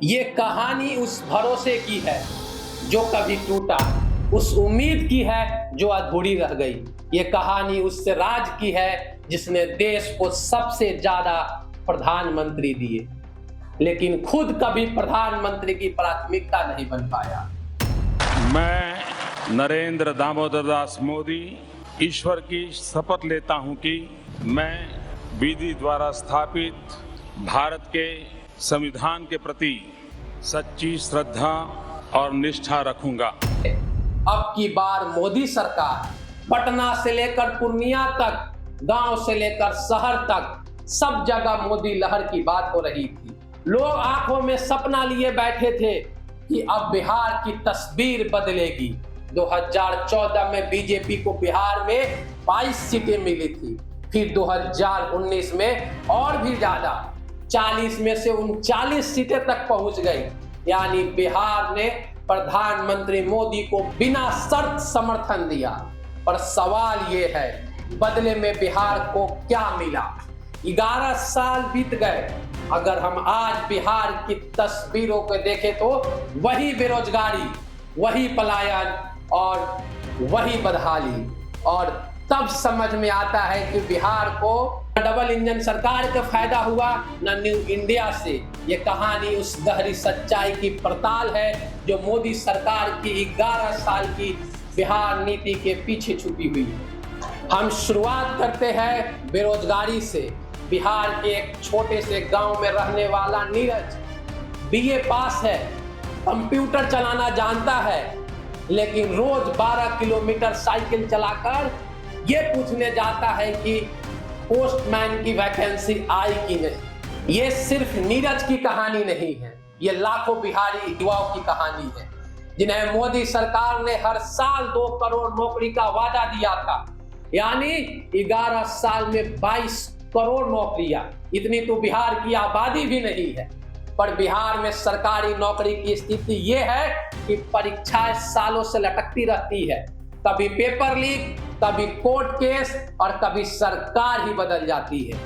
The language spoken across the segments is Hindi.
ये कहानी उस भरोसे की है जो कभी टूटा, उस उम्मीद की है जो अधूरी रह गई। ये कहानी उस राज की है जिसने देश को सबसे ज्यादा प्रधानमंत्री दिए, लेकिन खुद कभी प्रधानमंत्री की प्राथमिकता नहीं बन पाया। मैं नरेंद्र दामोदर दास मोदी ईश्वर की शपथ लेता हूं कि मैं विधि द्वारा स्थापित भारत के संविधान के प्रति सच्ची श्रद्धा और निष्ठा रखूंगा। अब की बार मोदी सरकार पटना से लेकर पूर्णिया तक, गांव से लेकर शहर तक सब जगह मोदी लहर की बात हो रही थी। लोग आंखों में सपना लिए बैठे थे कि अब बिहार की तस्वीर बदलेगी। 2014 में बीजेपी को बिहार में 22 सीटें मिली थी, फिर 2019 में और भी ज्यादा 40 में से 39 सीटें तक पहुंच गई। यानी बिहार ने प्रधानमंत्री मोदी को बिना शर्त समर्थन दिया। पर सवाल ये है, बदले में बिहार को क्या मिला? 11 साल बीत गए। अगर हम आज बिहार की तस्वीरों को देखें तो वही बेरोजगारी, वही पलायन और वही बदहाली। और तब समझ में आता है कि बिहार को डबल इंजन सरकार का फायदा हुआ न न्यू इंडिया से। ये कहानी उस गहरी सच्चाई की पड़ताल है जो मोदी सरकार की 11 साल की बिहार नीति के पीछे छुपी हुई है। हम शुरुआत करते हैं बेरोजगारी से। बिहार के एक छोटे से गांव में रहने वाला नीरज बीए पास है, कंप्यूटर चलाना जानता है, लेकिन रोज 12 किलोमीटर साइकिल चलाकर ये पूछने जाता है कि पोस्टमैन की वैकेंसी आई कि नहीं। ये सिर्फ नीरज की कहानी नहीं है, ये लाखों बिहारी युवाओं की कहानी है जिन्हें मोदी सरकार ने हर साल 2 करोड़ नौकरी का वादा दिया था। यानी 11 साल में 22 करोड़ नौकरियां। इतनी तो बिहार की आबादी भी नहीं है। पर बिहार में सरकारी नौकरी की स्थिति यह है कि परीक्षाएं सालों से लटकती रहती है। कभी पेपर लीक, कभी कोर्ट केस और कभी सरकार ही बदल जाती है।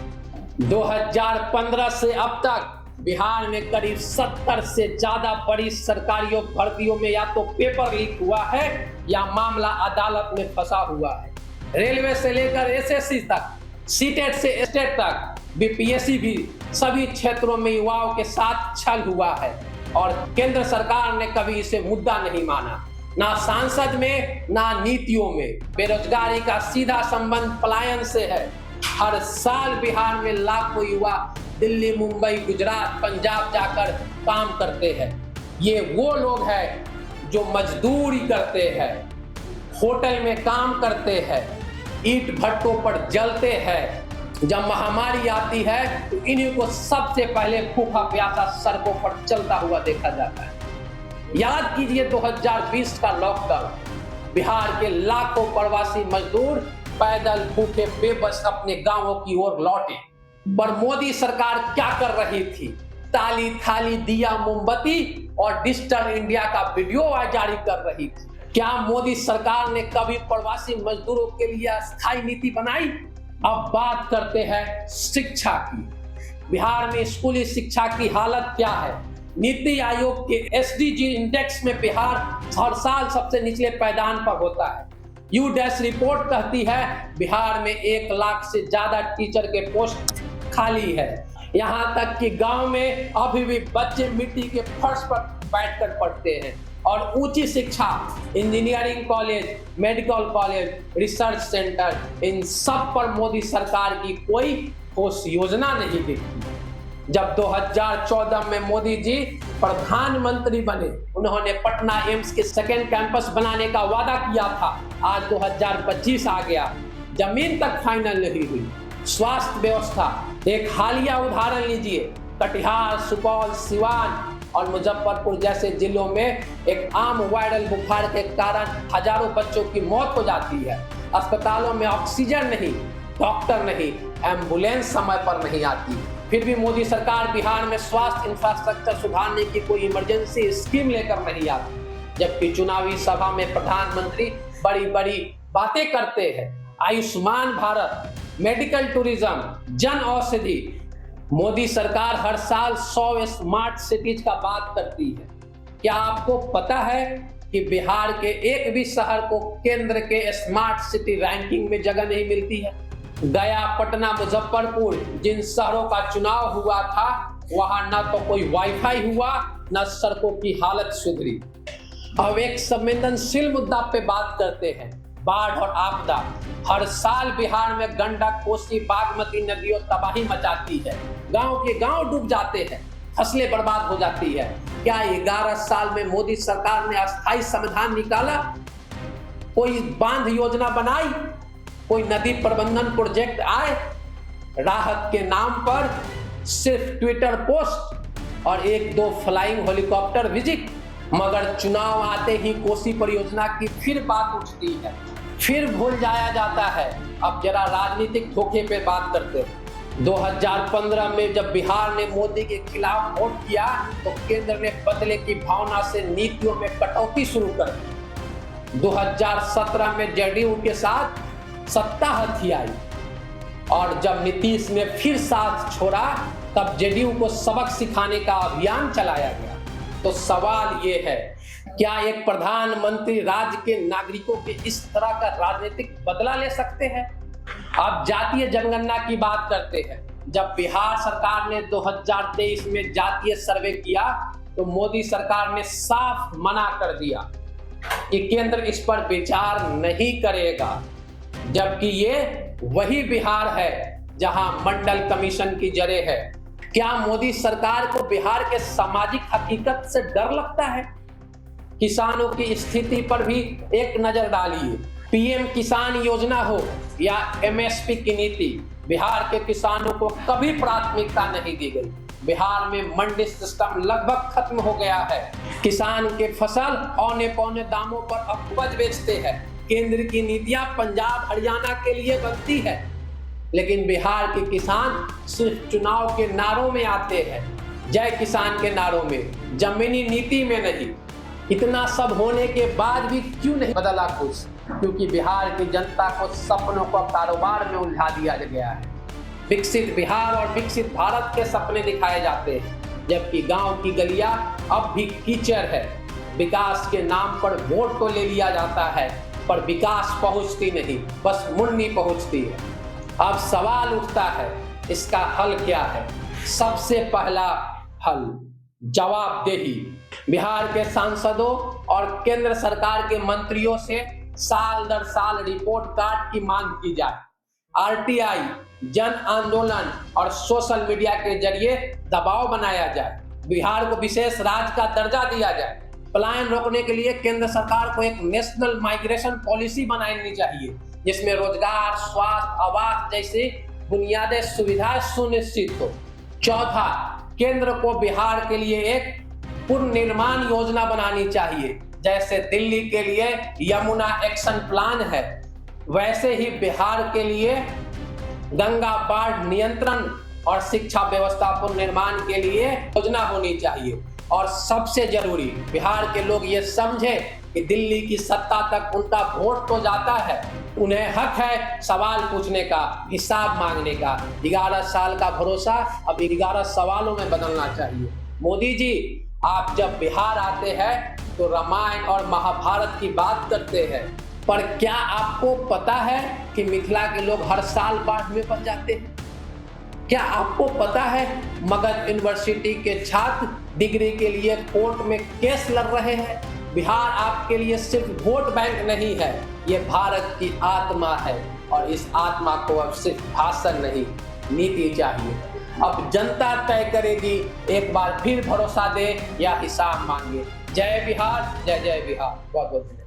2015 से अब तक बिहार में करीब 70 से ज्यादा बड़ी सरकारी भर्तियों में या तो पेपर लीक हुआ है या मामला अदालत में फंसा हुआ है। रेलवे से लेकर एसएससी तक, सीटेट से स्टेट तक, बीपीएससी भी, सभी क्षेत्रों में युवाओं के साथ छल हुआ है और केंद्र सरकार ने कभी इसे मुद्दा नहीं माना, ना सांसद में ना नीतियों में। बेरोजगारी का सीधा संबंध पलायन से है। हर साल बिहार में लाखों युवा दिल्ली, मुंबई, गुजरात, पंजाब जाकर काम करते हैं। ये वो लोग हैं जो मजदूरी करते हैं, होटल में काम करते हैं, ईंट भट्टों पर जलते हैं। जब महामारी आती है तो इन्हीं को सबसे पहले भूखा प्यासा सड़कों पर चलता हुआ देखा जाता है। याद कीजिए 2020 का लॉकडाउन। बिहार के लाखों प्रवासी मजदूर पैदल भूखे बेबस अपने गांवों की ओर लौटे। पर मोदी सरकार क्या कर रही थी? ताली थाली दिया मोमबत्ती और डिजिटल इंडिया का वीडियो जारी कर रही थी। क्या मोदी सरकार ने कभी प्रवासी मजदूरों के लिए अस्थायी नीति बनाई? अब बात करते हैं शिक्षा की। बिहार में स्कूली शिक्षा की हालत क्या है? नीति आयोग के एसडीजी इंडेक्स में बिहार हर साल सबसे निचले पायदान पर होता है। यूडेस रिपोर्ट कहती है बिहार में 1 लाख से ज्यादा टीचर के पोस्ट खाली है। यहाँ तक कि गांव में अभी भी बच्चे मिट्टी के फर्श पर बैठकर पढ़ते हैं। और ऊंची शिक्षा, engineering college, medical college, research centre, इन सब पर मोदी सरकार की कोई ठोस योजना नहीं दिखती। जब 2014 में मोदी जी प्रधानमंत्री बने, उन्होंने पटना एम्स के सेकेंड कैंपस बनाने का वादा किया था। आज 2025 आ गया, जमीन तक फाइनल नहीं हुई। स्वास्थ्य व्यवस्था, एक हालिया उदाहरण लीजिए, कटिहार, सुपौल, सिवान और मुजफ्फरपुर जैसे जिलों में एक आम वायरल बुखार के कारण हजारों बच्चों की मौत हो जाती है। अस्पतालों में ऑक्सीजन नहीं, डॉक्टर नहीं, एम्बुलेंस समय पर नहीं आती। फिर भी मोदी सरकार बिहार में स्वास्थ्य इंफ्रास्ट्रक्चर सुधारने की कोई इमरजेंसी स्कीम लेकर नहीं आती। जबकि चुनावी सभा में प्रधानमंत्री बड़ी बड़ी बातें करते हैं। आयुष्मान भारत, मेडिकल टूरिज्म, जन औषधि, मोदी सरकार हर साल 100 स्मार्ट सिटीज का बात करती है। क्या आपको पता है कि बिहार के एक भी शहर को केंद्र के स्मार्ट सिटी रैंकिंग में जगह नहीं मिलती है? गया, पटना, मुजफ्फरपुर जिन शहरों का चुनाव हुआ था वहां न तो कोई वाईफाई हुआ, न सड़कों की हालत सुधरी। अब एक संवेदनशील मुद्दा पे बात करते हैं, बाढ़ और आपदा। हर साल बिहार में गंडक, कोसी, बागमती नदियों तबाही मचाती है। गांव के गांव डूब जाते हैं, फसलें बर्बाद हो जाती है। क्या 11 साल में मोदी सरकार ने अस्थायी समाधान निकाला? कोई बांध योजना बनाई? कोई नदी प्रबंधन प्रोजेक्ट आए? राहत के नाम पर सिर्फ ट्विटर पोस्ट और 1-2 फ्लाइंग हेलीकॉप्टर विजिट। मगर चुनाव आते ही कोसी परियोजना की फिर बात उठती है, फिर भूल जाया जाता है। अब जरा राजनीतिक धोखे पे बात करते हैं। 2015 में जब बिहार ने मोदी के खिलाफ वोट किया तो केंद्र ने बदले की भावना से नीतियों में कटौती शुरू कर दी। 2017 में जेडीयू के साथ सत्ता हथियाई और जब नीतीश ने फिर साथ छोड़ा तब जेडीयू को सबक सिखाने का अभियान चलाया गया। तो सवाल ये है, क्या एक प्रधानमंत्री राज्य के नागरिकों के इस तरह का राजनीतिक बदला ले सकते हैं? अब जातीय जनगणना की बात करते हैं। जब बिहार सरकार ने 2023 में जातीय सर्वे किया तो मोदी सरकार ने साफ मना कर दिया कि केंद्र इस पर विचार नहीं करेगा, जबकि ये वही बिहार है जहां मंडल कमीशन की जड़ें है। क्या मोदी सरकार को बिहार के सामाजिक हकीकत से डर लगता है? किसानों की स्थिति पर भी एक नजर डालिए। पीएम किसान योजना हो या एमएसपी की नीति, बिहार के किसानों को कभी प्राथमिकता नहीं दी गई। बिहार में मंडी सिस्टम लगभग खत्म हो गया है। किसान के फसल औने पौने दामों पर उपज बेचते हैं। केंद्र की नीतियां पंजाब, हरियाणा के लिए बनती है, लेकिन बिहार के किसान सिर्फ चुनाव के नारों में आते हैं, जय किसान के नारों में, जमीनी नीति में नहीं। इतना सब होने के बाद भी क्यों नहीं बदला कुछ? क्योंकि बिहार की जनता को सपनों को कारोबार में उलझा दिया गया है। विकसित बिहार और विकसित भारत के सपने दिखाए जाते हैं, जबकि गांव की गलियां अब भी कीचड़ है। विकास के नाम पर वोट तो ले लिया जाता है, पर विकास पहुंचती नहीं, बस मुन्नी पहुंचती है। अब सवाल उठता है, इसका हल क्या है? सबसे पहला हल जवाबदेही। बिहार के सांसदों और केंद्र सरकार के मंत्रियों से साल दर साल रिपोर्ट कार्ड की मांग की जाए। आरटीआई, जन आंदोलन और सोशल मीडिया के जरिए दबाव बनाया जाए। बिहार को विशेष राज्य का दर्जा दिया जाए। पलायन रोकने के लिए केंद्र सरकार को एक नेशनल माइग्रेशन पॉलिसी बनानी चाहिए, जिसमें रोजगार, स्वास्थ्य, आवास जैसी बुनियादी सुविधाएं सुनिश्चित हो। चौथा, केंद्र को बिहार के लिए एक पुनर्निर्माण योजना बनानी चाहिए। जैसे दिल्ली के लिए यमुना एक्शन प्लान है, वैसे ही बिहार के लिए गंगा बाढ़ नियंत्रण और शिक्षा व्यवस्था पुनर्निर्माण के लिए योजना होनी चाहिए। और सबसे जरूरी, बिहार के लोग ये समझे कि दिल्ली की सत्ता तक उनका वोट तो जाता है, उन्हें हक है सवाल पूछने का, हिसाब मांगने का। 11 साल का भरोसा अब 11 सवालों में बदलना चाहिए। मोदी जी, आप जब बिहार आते हैं तो रामायण और महाभारत की बात करते हैं, पर क्या आपको पता है कि मिथिला के लोग हर साल बाढ़ में फंस जाते हैं? क्या आपको पता है मगध यूनिवर्सिटी के छात्र डिग्री के लिए कोर्ट में केस लड़ रहे हैं? बिहार आपके लिए सिर्फ वोट बैंक नहीं है, ये भारत की आत्मा है, और इस आत्मा को अब सिर्फ भाषण नहीं, नीति चाहिए। अब जनता तय करेगी, एक बार फिर भरोसा दे या हिसाब मांगे। जय बिहार, जय जय बिहार। बहुत बहुत